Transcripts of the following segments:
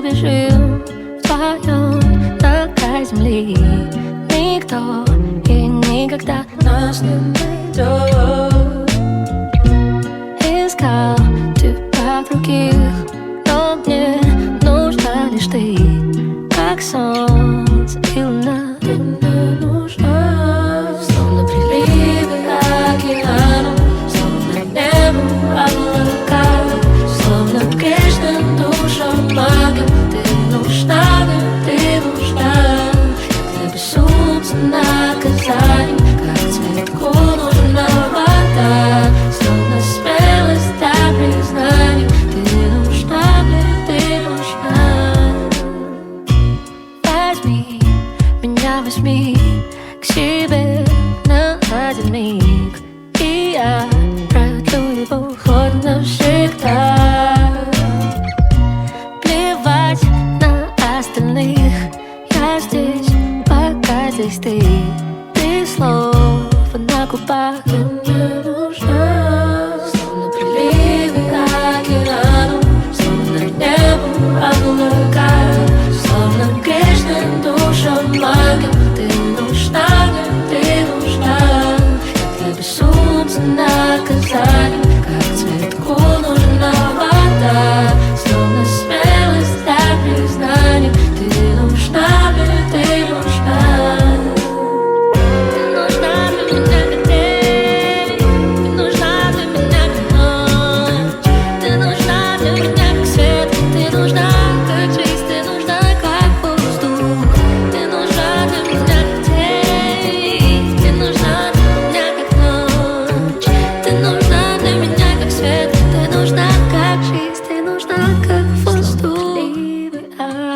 убежим вдвоем на край земли. Никто и никогда нас не найдет. Искал тебя в других, но мне нужна лишь ты, как солнце и луна. Ты мне нужна, словно приливы океану, словно небо облака, словно грешным душам магом. Ты нужна мне, ты нужна, как безумца наказание, как цветку нужна вода, словно смелость для признаний. Ты нужна мне, ты нужна. Возьми меня, возьми к себе на один миг, и я продлю его хоть навсегда. Плевать на остальных, я здесь, пока здесь ты. Ты слово на губах. Ты мне нужна, словно приливы океану, словно небо облака, словно грешным душам магом. Ты нужна мне, ты нужна, как для безумца наказание, как цветку нужна вода, словно смелость для признаний. Ты нужна мне, ты нужна. Ты нужна для меня как день, ты нужна для меня как ночь, ты нужна для меня как свет, ты нужна как жизнь, ты нужна как воздух. Ты нужна для меня как день, ты нужна для меня как ночь, ты нужна для меня как свет, ты нужна как жизнь, ты нужна как воздух. Приливы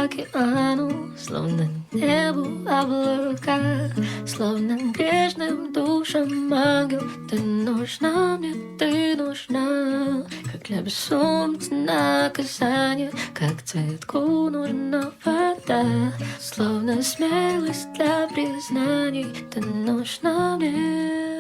океану, словно небу облака, словно грешным душам ангел. Ты нужна мне, ты нужна, как для безумца наказание, как цветку нужна вода, словно смелость для признаний. Ты нужна мне.